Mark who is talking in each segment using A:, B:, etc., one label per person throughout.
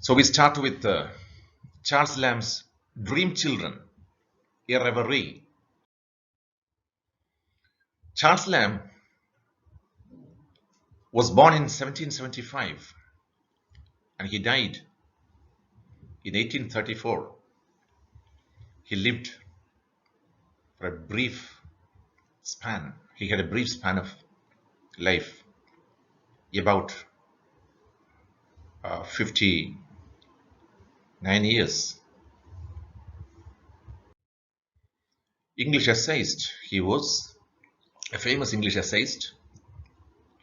A: So we start with Charles Lamb's Dream Children, a Reverie. Charles Lamb was born in 1775 and he died in 1834. He lived for a brief span. He had a brief span of life, about 59 years. English essayist. He was a famous English essayist.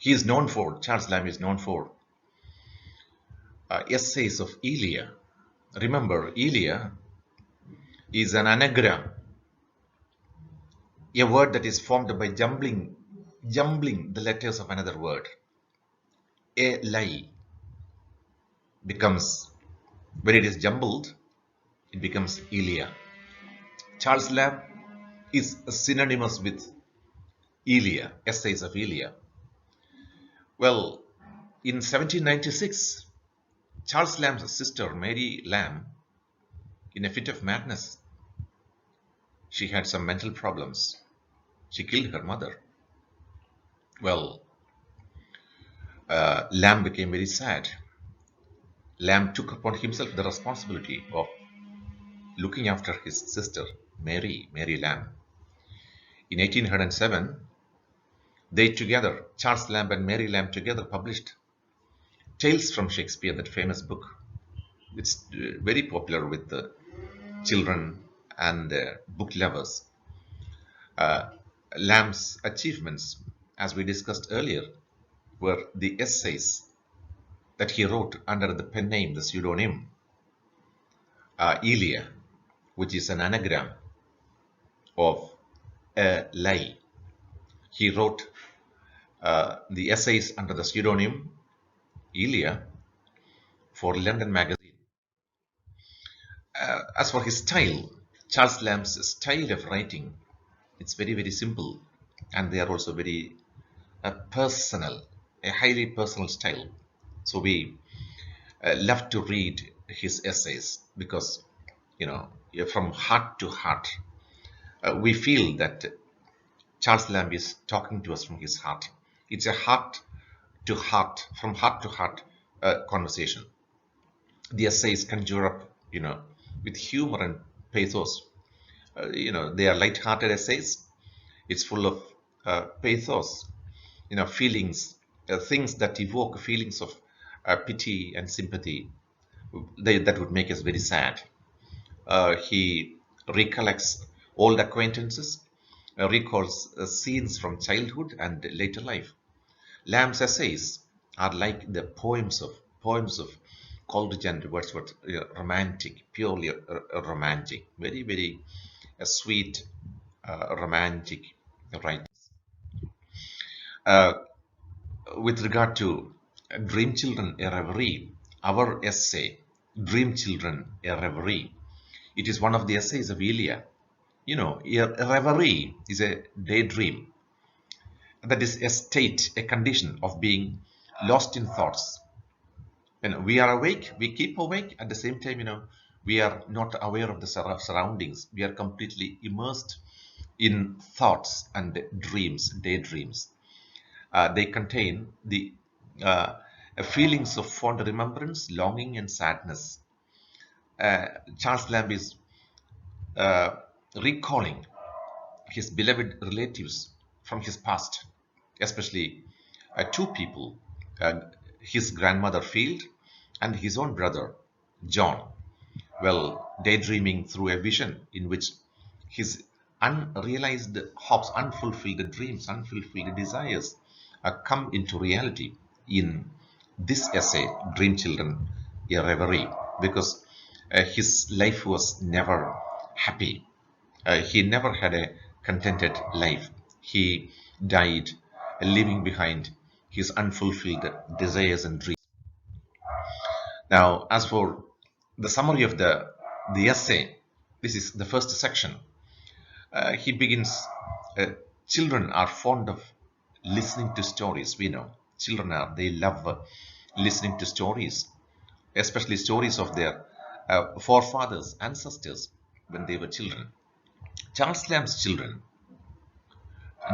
A: Charles Lamb is known for essays of Elia. Remember, Elia is an anagram, a word that is formed by jumbling the letters of another word. A lie becomes, when it is jumbled, it becomes Elia. Charles Lamb is synonymous with Elia, essays of Elia. Well, in 1796, Charles Lamb's sister, Mary Lamb, in a fit of madness, she had some mental problems. She killed her mother. Well, Lamb became very sad. Lamb took upon himself the responsibility of looking after his sister, Mary Lamb. In 1807, they together, Charles Lamb and Mary Lamb together, published Tales from Shakespeare, that famous book. It's very popular with the children and book lovers. Lamb's achievements, as we discussed earlier, were the essays that he wrote under the pen name, the pseudonym Elia, which is an anagram of a lie. He wrote the essays under the pseudonym Elia for London Magazine. As for his style, Charles Lamb's style of writing, it's very, very simple, and they are also very personal, a highly personal style. So we love to read his essays because, from heart to heart, we feel that Charles Lamb is talking to us from his heart. It's a heart to heart, from heart to heart conversation. The essays conjure up, with humor and pathos. They are light-hearted essays. It's full of pathos, feelings, things that evoke feelings of pity and sympathy. That would make us very sad. He recollects old acquaintances, recalls scenes from childhood and later life. Lamb's essays are like the poems of Coleridge and Wordsworth, romantic, purely romantic, very, very sweet, romantic writings. With regard to Dream Children, a Reverie, our essay, Dream Children, a Reverie, it is one of the essays of Elia. A reverie is a daydream. That is a state, a condition of being lost in thoughts. When we are awake, we keep awake. At the same time, we are not aware of the surroundings. We are completely immersed in thoughts and dreams, daydreams. They contain the feelings of fond remembrance, longing, and sadness. Charles Lamb is recalling his beloved relatives from his past, especially two people, his grandmother Field and his own brother John. Well, daydreaming through a vision in which his unrealized hopes, unfulfilled dreams, unfulfilled desires come into reality in this essay, Dream Children, a Reverie, because his life was never happy. He never had a contented life. He died leaving behind his unfulfilled desires and dreams. Now, as for the summary of the essay, this is the first section. He begins, children are fond of listening to stories. We know children they love listening to stories. especially stories of their forefathers, ancestors when they were children. Charles Lamb's children,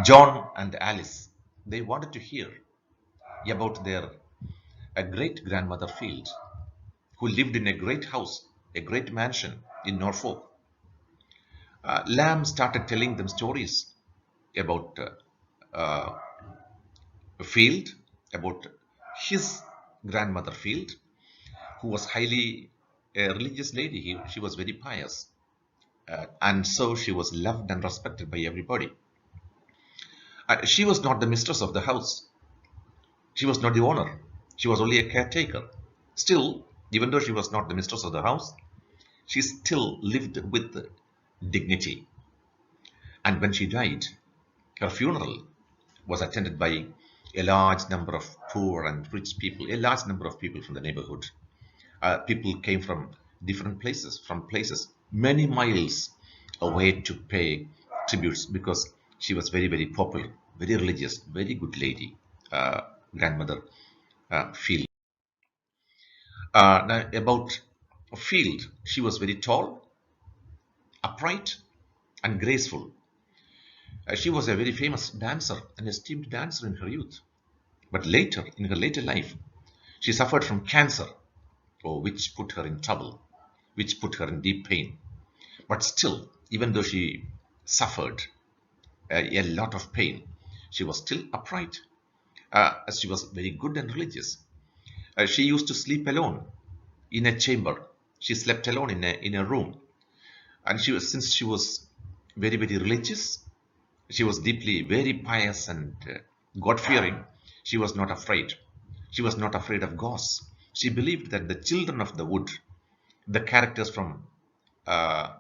A: John and Alice, they wanted to hear about their great grandmother Field, who lived in a great house, a great mansion in Norfolk. Lamb started telling them stories about uh, Field, about his grandmother Field, who was highly a religious lady. She was very pious, and so she was loved and respected by everybody. She was not the mistress of the house. She was not the owner. She was only a caretaker. Still, even though she was not the mistress of the house, she still lived with dignity. And when she died, her funeral was attended by a large number of poor and rich people, a large number of people from the neighborhood. People came from places many miles away to pay tributes because she was very, very popular, very religious, very good lady, grandmother Field. Now about Field, she was very tall, upright, and graceful. She was a very famous dancer, an esteemed dancer in her youth. But later, in her later life, she suffered from cancer, which put her in trouble, which put her in deep pain. But still, even though she suffered a lot of pain, she was still upright, as she was very good and religious. She used to sleep alone in a chamber. She slept alone in a room, and since she was very very religious, she was deeply very pious and God fearing. She was not afraid. She was not afraid of ghosts. She believed that the children of the wood, the characters from uh,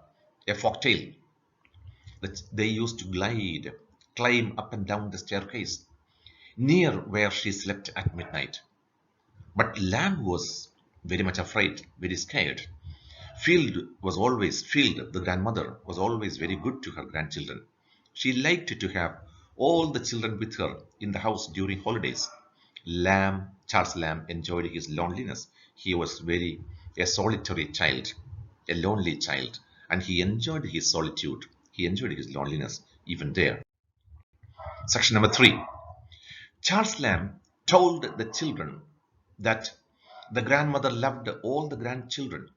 A: a folktale, that they used to climb up and down the staircase near where she slept at midnight. But Lamb was very much afraid, very scared. Field, the grandmother, was always very good to her grandchildren. She liked to have all the children with her in the house during holidays. Charles Lamb enjoyed his loneliness. He was very a solitary child, a lonely child, and he enjoyed his solitude. He enjoyed his loneliness even there. Section number 3. Charles Lamb told the children that the grandmother loved all the grandchildren,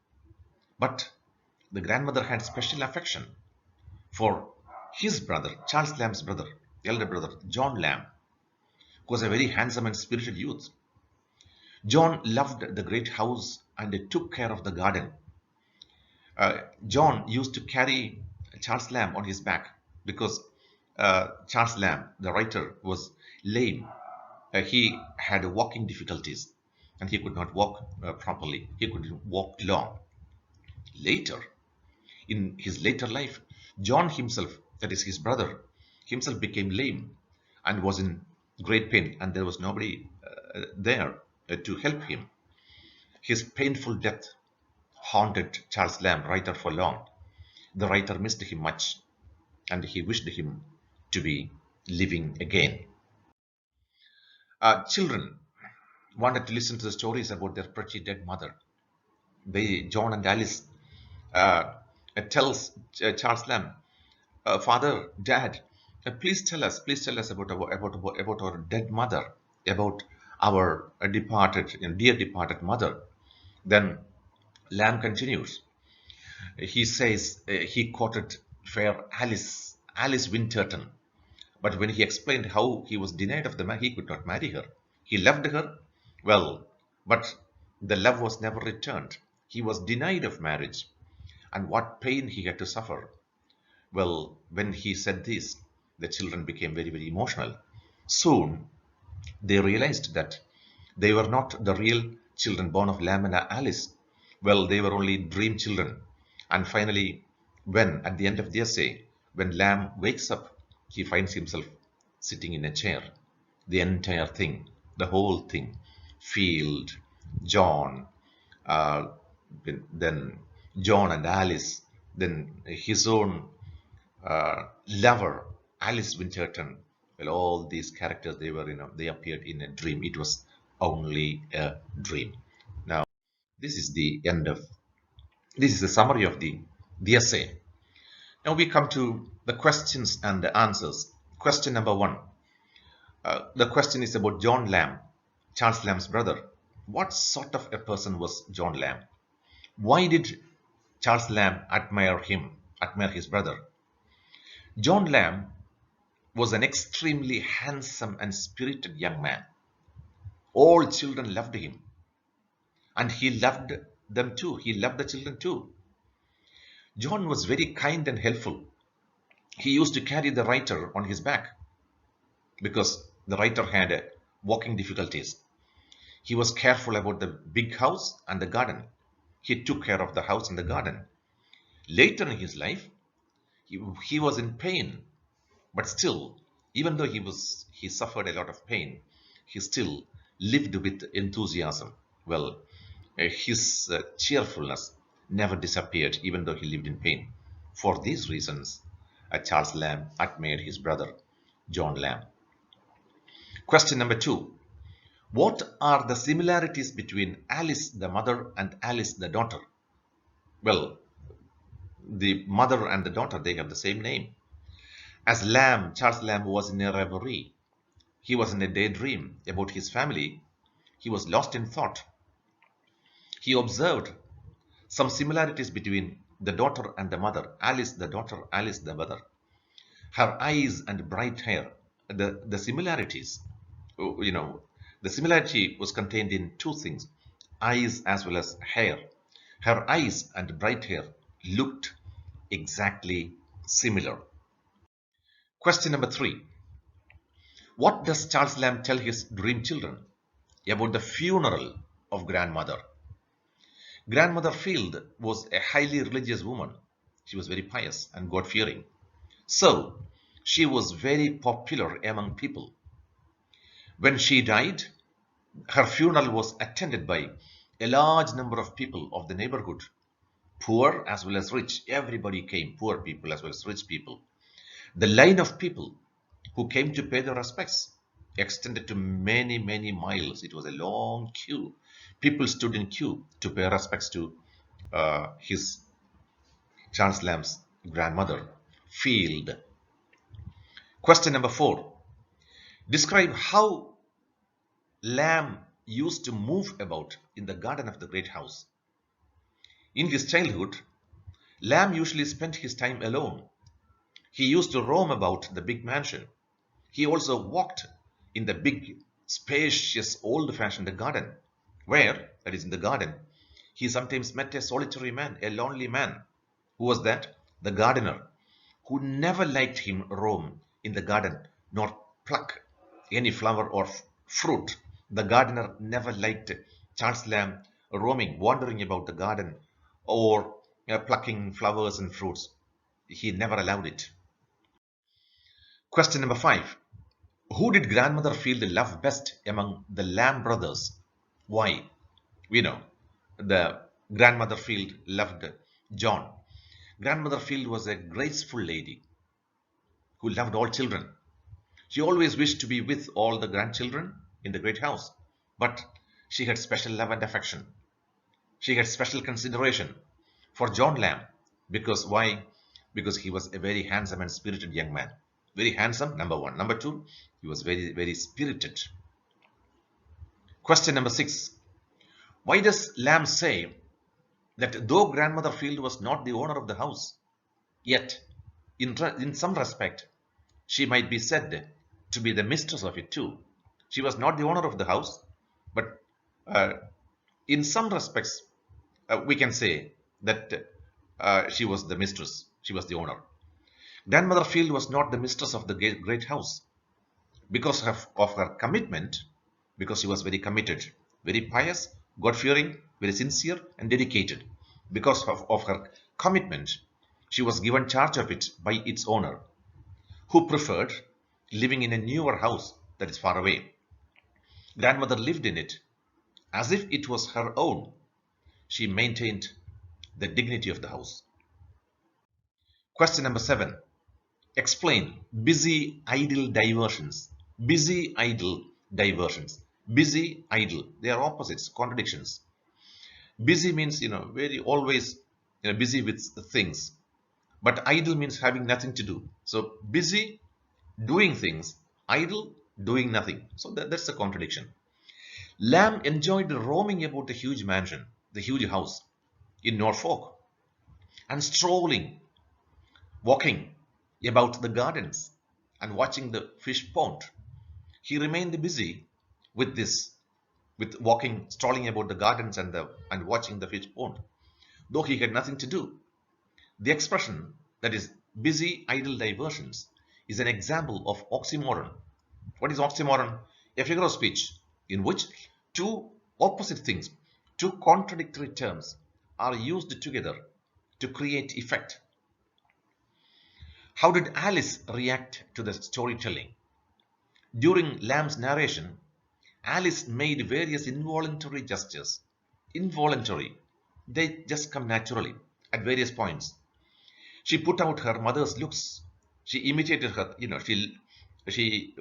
A: but the grandmother had special affection for his brother, Charles Lamb's brother, elder brother, John Lamb, who was a very handsome and spirited youth. John loved the great house and took care of the garden. John used to carry Charles Lamb on his back because Charles Lamb, the writer, was lame. He had walking difficulties and he could not walk properly. He could walk long. Later, in his later life, John himself, that is his brother, himself became lame and was in great pain, and there was nobody there to help him. His painful death haunted Charles Lamb, writer, for long. The writer missed him much, and he wished him to be living again. Children wanted to listen to the stories about their pretty dead mother. John and Alice, uh, tells Charles Lamb, Father, Dad, please tell us about our dead mother, about our departed, dear departed mother. Then Lamb continues. He says he quoted fair Alice Winterton. But when he explained how he was denied of the man, he could not marry her. He loved her, well, but the love was never returned. He was denied of marriage, and what pain he had to suffer. Well, when he said this, the children became very, very emotional. Soon, they realized that they were not the real children born of Lamb and Alice. Well, they were only dream children. And finally, when at the end of the essay, when Lamb wakes up, he finds himself sitting in a chair. The entire thing, the whole thing, Field, John, uh, then John and Alice, then his own lover, Alice Winterton. Well, all these characters, they appeared in a dream. It was only a dream. Now, This is the end of, this is the summary of the essay. Now we come to the questions and the answers. Question number one. The question is about John Lamb, Charles Lamb's brother. What sort of a person was John Lamb? Why did Charles Lamb admire his brother? John Lamb was an extremely handsome and spirited young man. All children loved him, and he loved them too. He loved the children too. John was very kind and helpful. He used to carry the writer on his back because the writer had walking difficulties. He was careful about the big house and the garden. He took care of the house and the garden. Later in his life, he was in pain, but still, even though he suffered a lot of pain, he still lived with enthusiasm. Well, his cheerfulness never disappeared, even though he lived in pain. For these reasons, Charles Lamb admired his brother, John Lamb. Question number two. What are the similarities between Alice the mother and Alice the daughter? Well, the mother and the daughter, they have the same name. As Lamb, Charles Lamb was in a reverie. He was in a daydream about his family. He was lost in thought. He observed some similarities between the daughter and the mother. Alice the daughter, Alice the mother. Her eyes and bright hair. The similarities, the similarity was contained in two things, eyes as well as hair. Her eyes and bright hair looked exactly similar. Question number three. What does Charles Lamb tell his dream children about the funeral of grandmother? Grandmother Field was a highly religious woman. She was very pious and God-fearing. So, she was very popular among people. When she died, her funeral was attended by a large number of people of the neighborhood. Poor as well as rich. Everybody came, poor people as well as rich people. The line of people who came to pay their respects extended to many, many miles. It was a long queue. People stood in queue to pay respects to his Charles Lamb's grandmother, Field. Question number four. Describe how Lamb used to move about in the garden of the great house. In his childhood, Lamb usually spent his time alone. He used to roam about the big mansion. He also walked in the big, spacious, old-fashioned garden, where, that is in the garden, he sometimes met a solitary man, a lonely man. Who was that? The gardener, who never liked him roam in the garden, nor pluck any flower or fruit. The gardener never liked Charles Lamb roaming, wandering about the garden, or plucking flowers and fruits. He never allowed it. Question number five. Who did grandmother Field love best among the Lamb brothers? Why? We know the grandmother Field loved John. Grandmother Field was a graceful lady who loved all children. She always wished to be with all the grandchildren in the great house, but she had special love and affection. She had special consideration for John Lamb. Because why? Because he was a very handsome and spirited young man. Very handsome, number one. Number two, he was very, very spirited. Question number six. Why does Lamb say that though grandmother Field was not the owner of the house, yet in some respect she might be said to be the mistress of it too? She was not the owner of the house, but in some respects we can say that she was the mistress, she was the owner. Grandmother Field was not the mistress of the great house because of her commitment, because she was very committed, very pious, God-fearing, very sincere and dedicated. Because of her commitment, she was given charge of it by its owner, who preferred living in a newer house that is far away. Grandmother lived in it as if it was her own. She maintained the dignity of the house. Question number seven. Explain busy, idle diversions. Busy, idle diversions. Busy, idle. They are opposites, contradictions. Busy means, very always, busy with the things. But idle means having nothing to do. So busy doing things, idle doing nothing. So that's a contradiction. Lamb enjoyed roaming about the huge mansion, the huge house in Norfolk, and strolling, walking about the gardens and watching the fish pond. He remained busy with this, with walking, strolling about the gardens and watching the fish pond, though he had nothing to do. The expression, that is, busy idle diversions, is an example of oxymoron. What is oxymoron? A figure of speech in which two opposite things, two contradictory terms, are used together to create effect. How did Alice react to the storytelling? During Lamb's narration, Alice made various involuntary gestures. Involuntary. They just come naturally at various points. She put out her mother's looks. She imitated her, she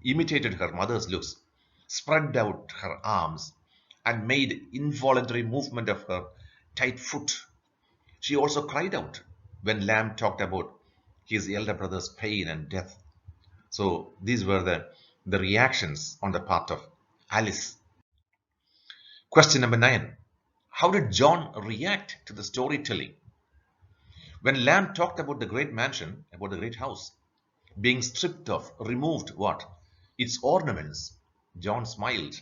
A: imitated her mother's looks, spread out her arms, and made involuntary movement of her tight foot. She also cried out when Lamb talked about his elder brother's pain and death. So these were the reactions on the part of Alice. Question number 9. How did John react to the storytelling? When Lamb talked about the great mansion, about the great house, being stripped of, removed what? Its ornaments, John smiled.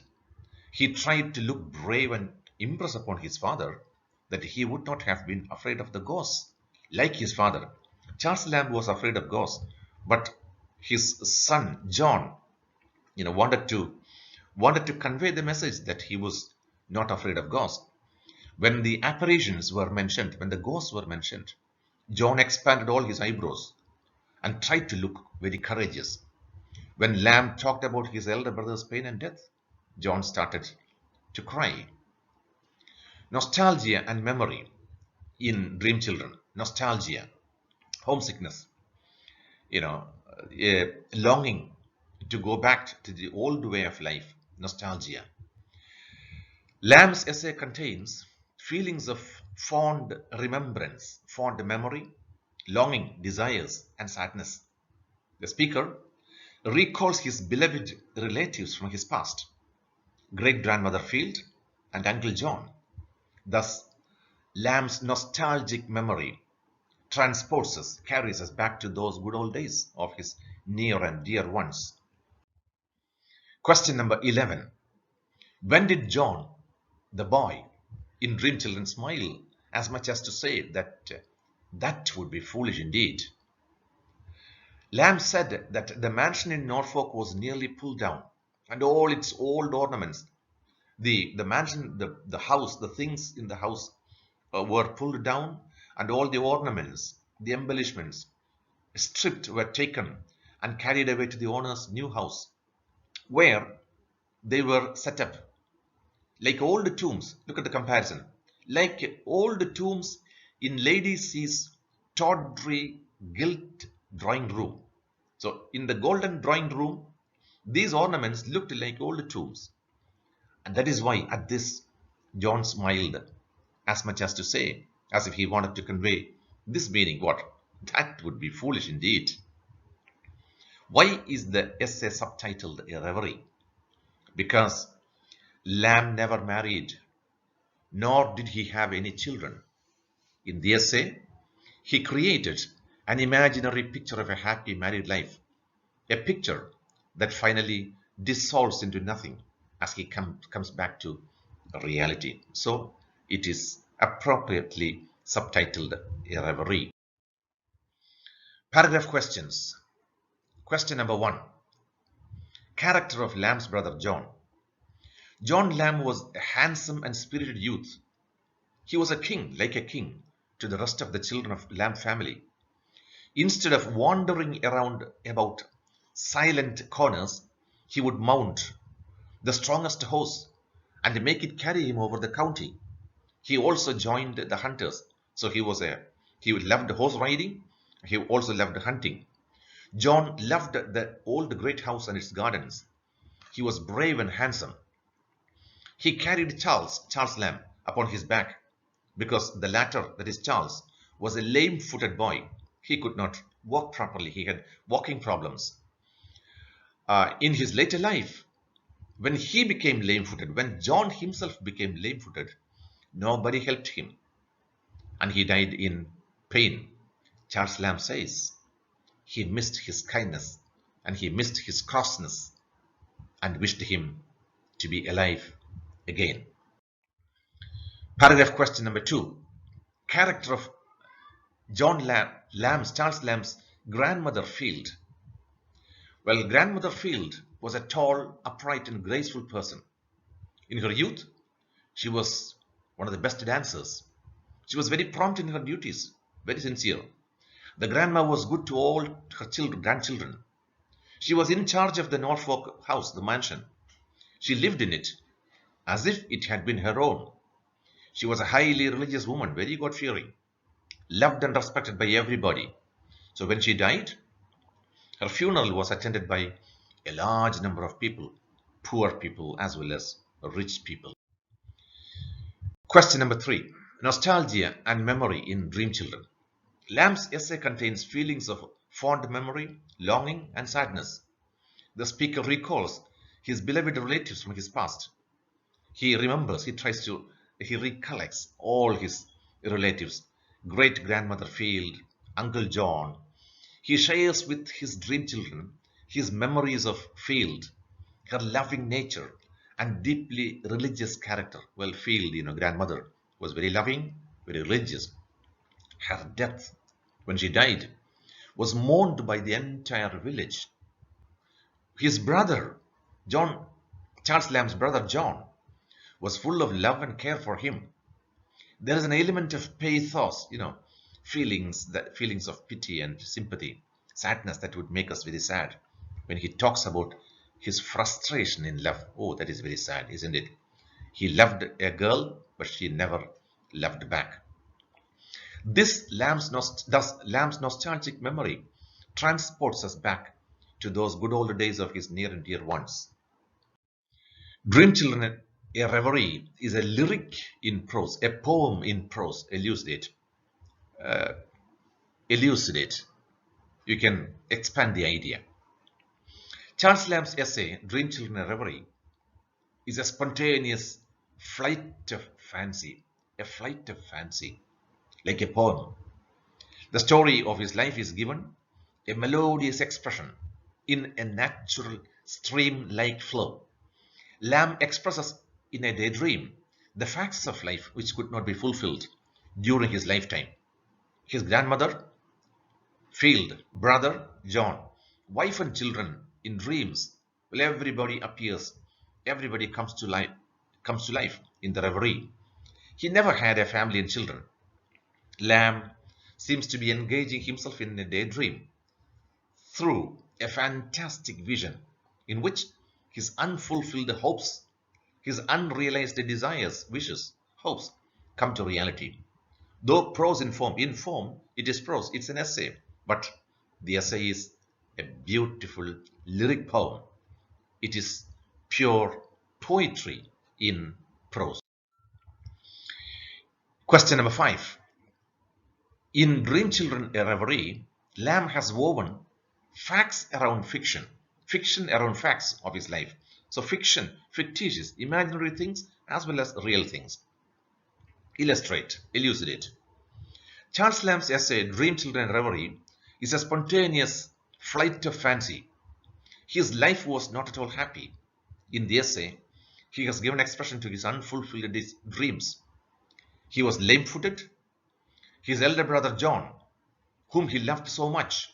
A: He tried to look brave and impress upon his father that he would not have been afraid of the ghosts. Like his father, Charles Lamb was afraid of ghosts, but his son John, wanted to convey the message that he was not afraid of ghosts. When the apparitions were mentioned, when the ghosts were mentioned, John expanded all his eyebrows and tried to look very courageous. When Lamb talked about his elder brother's pain and death, John started to cry. Nostalgia and memory in Dream Children. Nostalgia, homesickness, a longing to go back to the old way of life. Nostalgia. Lamb's essay contains feelings of fond remembrance, fond memory, longing, desires, and sadness. The speaker recalls his beloved relatives from his past, great-grandmother Field and Uncle John. Thus, Lamb's nostalgic memory transports us, carries us back to those good old days of his near and dear ones. Question number 11. When did John, the boy, in Dream Children smile as much as to say that would be foolish indeed? Lamb said that the mansion in Norfolk was nearly pulled down, and all its old ornaments, the mansion, the house, the things in the house were pulled down, and all the ornaments, the embellishments, stripped, were taken and carried away to the owner's new house, where they were set up like old tombs. Look at the comparison. Like old tombs in Lady C's tawdry gilt drawing room. So in the golden drawing room, these ornaments looked like old tombs. And that is why at this, John smiled as much as to say, as if he wanted to convey this meaning, what? That would be foolish indeed. Why is the essay subtitled A Reverie? Because Lamb never married, nor did he have any children. In the essay, he created an imaginary picture of a happy married life, a picture that finally dissolves into nothing as he comes back to reality. So it is appropriately subtitled A Reverie. Paragraph questions. Question number 1. Character of Lamb's brother John. John Lamb was a handsome and spirited youth. He was a king, like a king, to the rest of the children of Lamb family. Instead of wandering around about silent corners, he would mount the strongest horse and make it carry him over the county. He also joined the hunters, so he loved horse riding. He also loved hunting. John loved the old great house and its gardens. He was brave and handsome. He carried Charles Lamb, upon his back, because the latter, that is Charles, was a lame-footed boy. He could not walk properly. He had walking problems. In his later life, when he became lame-footed, when John himself became lame-footed, nobody helped him, and he died in pain. Charles Lamb says he missed his kindness and he missed his crossness and wished him to be alive again. Paragraph question number 2. Character of Charles Lamb's grandmother Field. Well, grandmother Field was a tall, upright, and graceful person. In her youth, she was one of the best dancers. She was very prompt in her duties, very sincere. The grandma was good to all her grandchildren. She was in charge of the Norfolk house, the mansion. She lived in it as if it had been her own. She was a highly religious woman, very God-fearing, loved and respected by everybody. So when she died, her funeral was attended by a large number of people, poor people as well as rich people. Question number 3. Nostalgia and memory in Dream Children. Lamb's essay contains feelings of fond memory, longing, and sadness. The speaker recalls his beloved relatives from his past. He remembers, he recollects all his relatives, great-grandmother Field, Uncle John. He shares with his dream children his memories of Field, her loving nature, and deeply religious character. Well, Field, grandmother, was very loving, very religious. Her death, when she died, was mourned by the entire village. His brother, Charles Lamb's brother John, was full of love and care for him. There is an element of pathos, feelings of pity and sympathy, sadness that would make us very sad when he talks about his frustration in love. Oh, that is very sad, isn't it? He loved a girl, but she never loved back. Lamb's nostalgic memory transports us back to those good old days of his near and dear ones. Dream Children, a Reverie is a lyric in prose, a poem in prose. Elucidate. You can expand the idea. Charles Lamb's essay, Dream Children, a Reverie, is a spontaneous flight of fancy, like a poem. The story of his life is given a melodious expression in a natural stream-like flow. Lamb expresses in a daydream the facts of life which could not be fulfilled during his lifetime. His grandmother, Field, brother, John, wife and children in dreams. Well, everybody appears, everybody comes to life in the reverie. He never had a family and children. Lamb seems to be engaging himself in a daydream through a fantastic vision in which his unfulfilled hopes, his unrealized desires, wishes, hopes come to reality. Though prose in form, it is prose, it's an essay, but the essay is a beautiful lyric poem. It is pure poetry in prose. Question number 5. In Dream Children, a Reverie, Lamb has woven facts around fiction around facts of his life. So fiction, fictitious, imaginary things as well as real things. Elucidate. Charles Lamb's essay, Dream Children, a Reverie, is a spontaneous flight of fancy. His life was not at all happy. In the essay, he has given expression to his unfulfilled dreams. He was lame-footed. His elder brother John, whom he loved so much,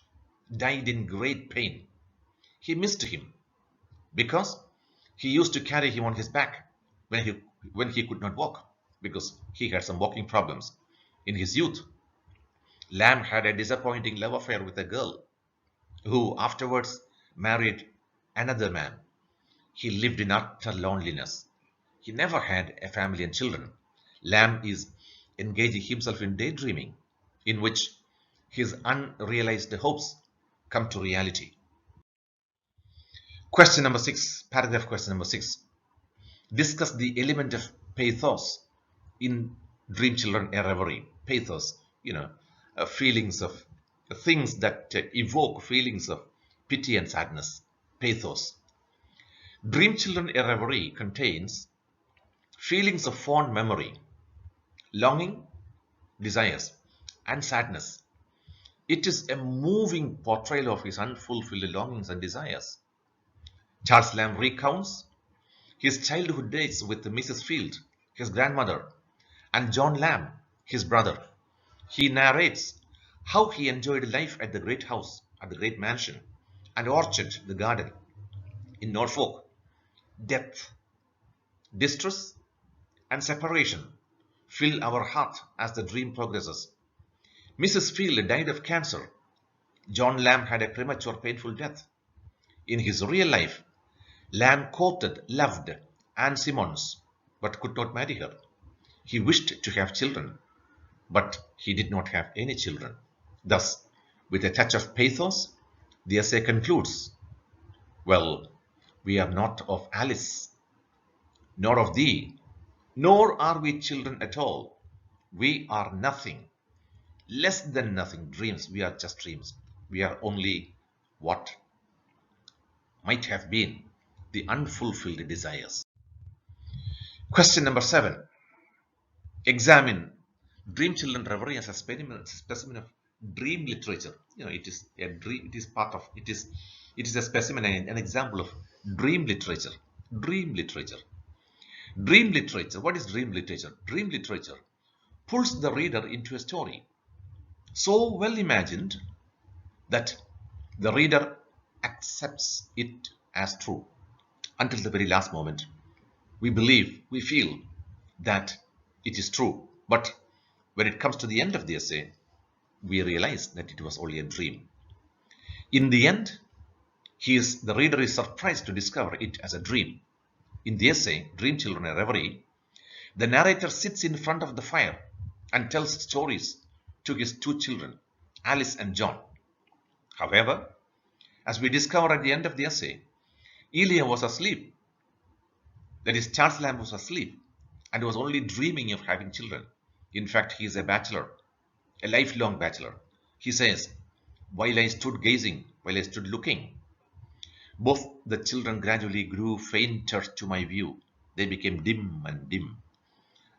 A: died in great pain. He missed him because he used to carry him on his back when he could not walk, because he had some walking problems. In his youth, Lamb had a disappointing love affair with a girl who afterwards married another man. He lived in utter loneliness. He never had a family and children. Lamb is engaging himself in daydreaming, in which his unrealized hopes come to reality. Question number 6, paragraph question number 6. Discuss the element of pathos In Dream Children, a reverie, pathos, feelings of things that evoke feelings of pity and sadness, pathos. Dream Children, a reverie contains feelings of fond memory, longing, desires, and sadness. It is a moving portrayal of his unfulfilled longings and desires. Charles Lamb recounts his childhood days with Mrs. Field, his grandmother, and John Lamb, his brother. He narrates how he enjoyed life at the great house, at the great mansion, and orchard, the garden, in Norfolk. Death, distress, and separation fill our heart as the dream progresses. Mrs. Field died of cancer. John Lamb had a premature, painful death. In his real life, Lamb courted, loved Anne Simmons, but could not marry her. He wished to have children, but he did not have any children. Thus, with a touch of pathos, the essay concludes, well, we are not of Alice, nor of thee, nor are we children at all. We are nothing, less than nothing, dreams. We are just dreams. We are only what might have been, the unfulfilled desires. Question number 7. Examine Dream Children Reverie as a specimen of dream literature. It is a dream. It is part of. It is. It is a specimen, an example of dream literature. Dream literature. Dream literature. What is dream literature? Dream literature pulls the reader into a story so well imagined that the reader accepts it as true until the very last moment. We believe, we feel that it is true, but when it comes to the end of the essay, we realize that it was only a dream. In the end, the reader is surprised to discover it as a dream. In the essay, Dream Children, a Reverie, the narrator sits in front of the fire and tells stories to his two children, Alice and John. However, as we discover at the end of the essay, Elia was asleep. That is, Charles Lamb was asleep and was only dreaming of having children. In fact, he is a bachelor, a lifelong bachelor. He says, while I stood gazing, while I stood looking, both the children gradually grew fainter to my view. They became dim and dim,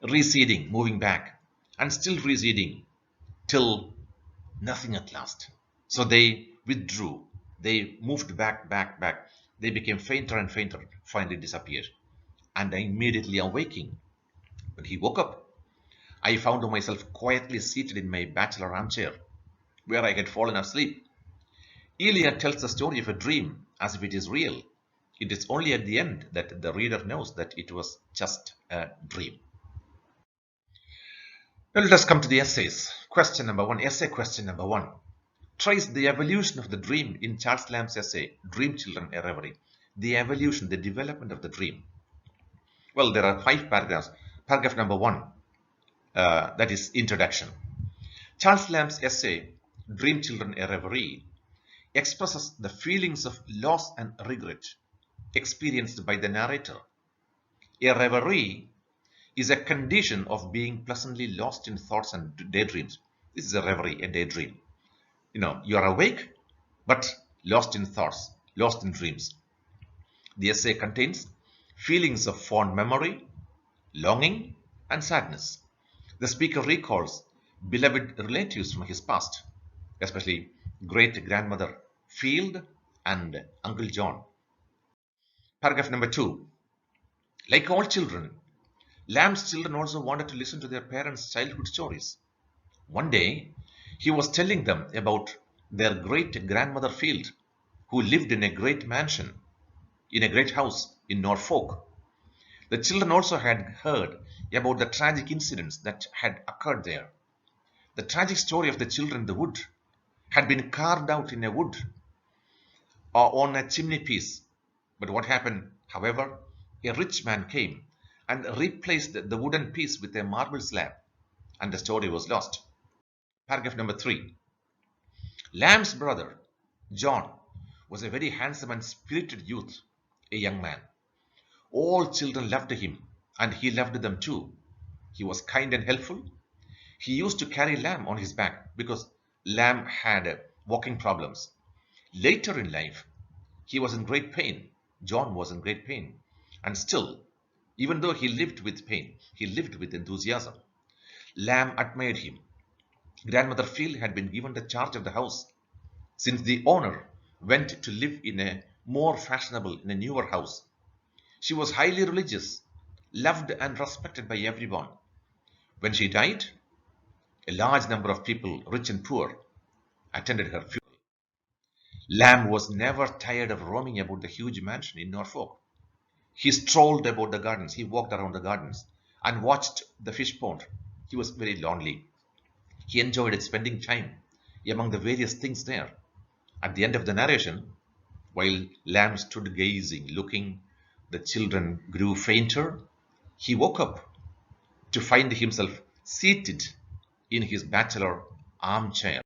A: receding, moving back, and still receding till nothing at last. So they withdrew. They moved back. They became fainter and fainter, finally disappeared. And I immediately awaking. When he woke up, I found myself quietly seated in my bachelor armchair, where I had fallen asleep. Elia tells the story of a dream as if it is real. It is only at the end that the reader knows that it was just a dream. Now let us come to the essays. Question number 1. Essay question number 1. Trace the evolution of the dream in Charles Lamb's essay, Dream Children, a Reverie. The evolution, the development of the dream. Well, there are 5 paragraphs. Paragraph number 1, that is introduction. Charles Lamb's essay, Dream Children, a Reverie, expresses the feelings of loss and regret experienced by the narrator. A reverie is a condition of being pleasantly lost in thoughts and daydreams. This is a reverie, a daydream. You are awake, but lost in thoughts, lost in dreams. The essay contains feelings of fond memory, longing, and sadness. The speaker recalls beloved relatives from his past, especially great-grandmother Field and Uncle John. Paragraph number 2. Like all children, Lamb's children also wanted to listen to their parents' childhood stories. One day, he was telling them about their great-grandmother Field, who lived in a great mansion, in a great house in Norfolk. The children also had heard about the tragic incidents that had occurred there. The tragic story of the children in the wood had been carved out in a wood or on a chimney piece. But what happened, however, a rich man came and replaced the wooden piece with a marble slab, and the story was lost. Paragraph number 3. Lamb's brother, John, was a very handsome and spirited youth, a young man. All children loved him, and he loved them too. He was kind and helpful. He used to carry Lamb on his back because Lamb had walking problems. Later in life, he was in great pain. John was in great pain. And still, even though he lived with pain, he lived with enthusiasm. Lamb admired him. Grandmother Field had been given the charge of the house, since the owner went to live in a newer house. She was highly religious, loved and respected by everyone. When she died, a large number of people, rich and poor, attended her funeral. Lamb was never tired of roaming about the huge mansion in Norfolk. He strolled about the gardens, he walked around the gardens and watched the fish pond. He was very lonely. He enjoyed spending time among the various things there. At the end of the narration, while Lamb stood gazing, looking, the children grew fainter. He woke up to find himself seated in his bachelor armchair.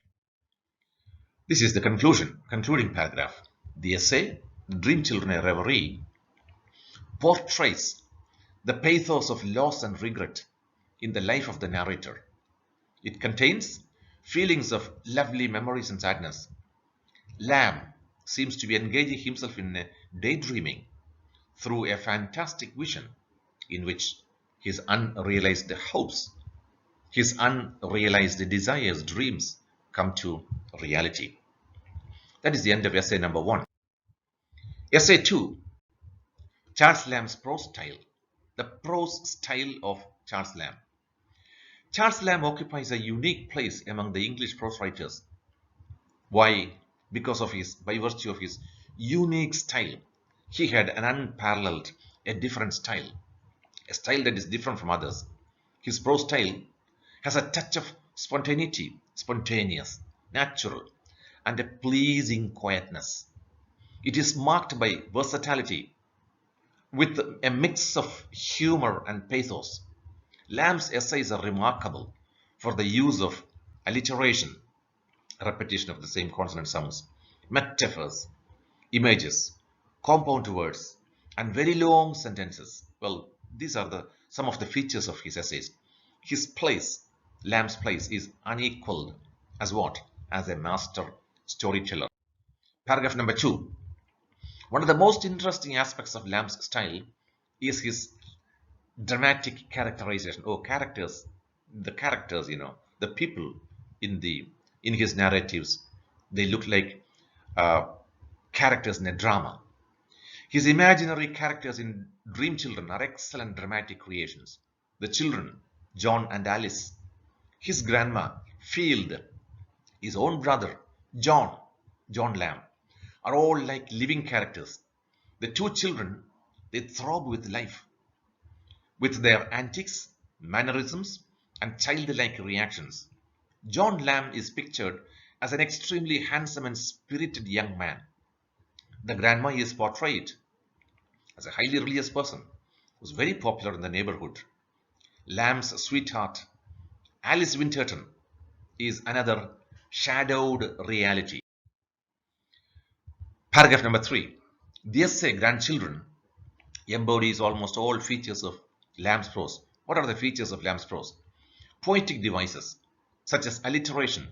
A: This is the concluding paragraph. The essay, Dream Children a Reverie, portrays the pathos of loss and regret in the life of the narrator. It contains feelings of lovely memories and sadness. Lamb seems to be engaging himself in daydreaming through a fantastic vision in which his unrealized hopes, his unrealized desires, dreams come to reality. That is the end of essay number 1. Essay 2, Charles Lamb's prose style. The prose style of Charles Lamb. Charles Lamb occupies a unique place among the English prose writers. Why? By virtue of his unique style. He had an unparalleled, a different style, a style that is different from others. His prose style has a touch of spontaneity, spontaneous, natural, and a pleasing quietness. It is marked by versatility with a mix of humor and pathos. Lamb's essays are remarkable for the use of alliteration, repetition of the same consonant sounds, metaphors, images, compound words, and very long sentences. Well, these are some of the features of his essays. His place, Lamb's place, is unequaled as what? As a master storyteller. Paragraph number 2. One of the most interesting aspects of Lamb's style is his dramatic characterization. Oh, characters, the people in his narratives, they look like uh, characters in a drama. His imaginary characters in Dream Children are excellent dramatic creations. The children, John and Alice, his grandma, Field, his own brother, John Lamb, are all like living characters. The two children, they throb with life, with their antics, mannerisms, and childlike reactions. John Lamb is pictured as an extremely handsome and spirited young man. The grandma is portrayed as a highly religious person who was very popular in the neighborhood. Lamb's sweetheart, Alice Winterton, is another shadowed reality. Paragraph number 3. The essay Grandchildren embodies almost all features of Lamb's prose. What are the features of Lamb's prose? Poetic devices, such as alliteration,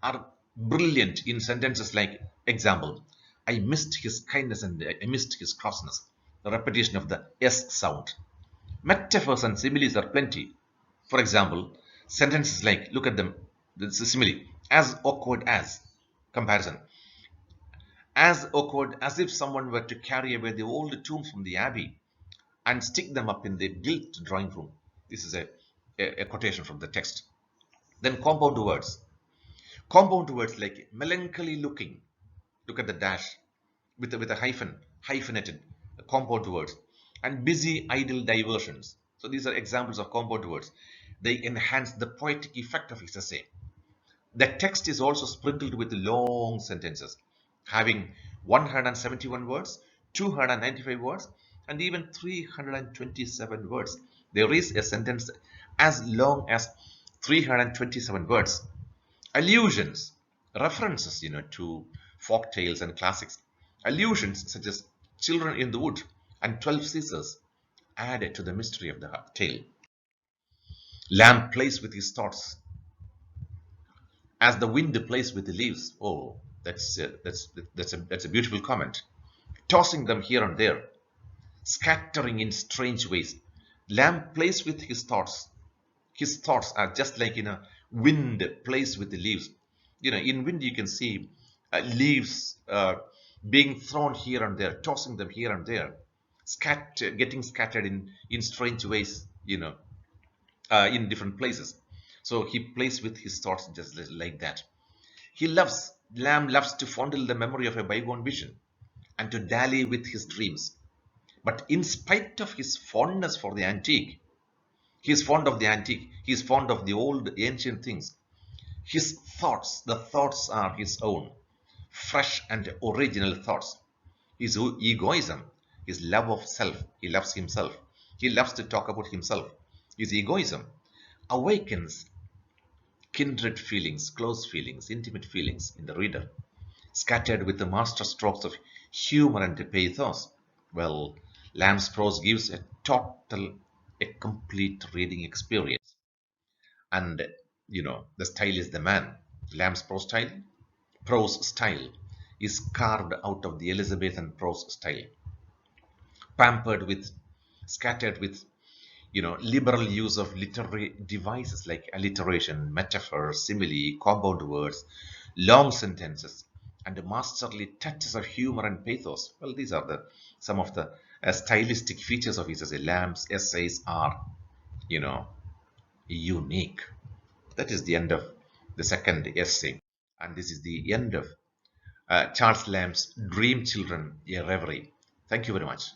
A: are brilliant in sentences like, example, I missed his kindness and I missed his crossness. The repetition of the S sound. Metaphors and similes are plenty. For example, sentences like, look at them, the simile, as awkward as, comparison, as awkward as if someone were to carry away the old tombs from the abbey and stick them up in the gilt drawing room. This is a quotation from the text. Then compound words. Compound words like melancholy looking, look at the dash, with a hyphenated compound words, and busy idle diversions. So these are examples of compound words. They enhance the poetic effect of his essay. The text is also sprinkled with long sentences, having 171 words, 295 words, and even 327 words. There is a sentence as long as 327 words. Allusions, references, to folk tales and classics. Allusions such as Children in the Wood and 12 Scissors add to the mystery of the tale. Lamb plays with his thoughts as the wind plays with the leaves. Oh, that's a beautiful comment. Tossing them here and there, scattering in strange ways. Lamb plays with his thoughts. His thoughts are just like wind plays with the leaves. In wind you can see leaves being thrown here and there, tossing them here and there, getting scattered in strange ways. In different places. So he plays with his thoughts just like that. Lamb loves to fondle the memory of a bygone vision and to dally with his dreams. But in spite of his fondness for the antique, he is fond of the antique, he is fond of the old ancient things. His thoughts, the thoughts are his own, fresh and original thoughts. His egoism, his love of self, he loves himself. He loves to talk about himself. His egoism awakens kindred feelings, close feelings, intimate feelings in the reader, scattered with the master strokes of humor and pathos. Well, Lamb's prose gives a complete reading experience. And, the style is the man. Lamb's prose style is carved out of the Elizabethan prose style, pampered with, scattered with liberal use of literary devices like alliteration, metaphor, simile, compound words, long sentences, and masterly touches of humor and pathos. Well, these are the some of the stylistic features of his essay. Lamb's essays are, you know, unique. That is the end of the second essay, and this is the end of Charles Lamb's Dream Children, a Reverie. Thank you very much.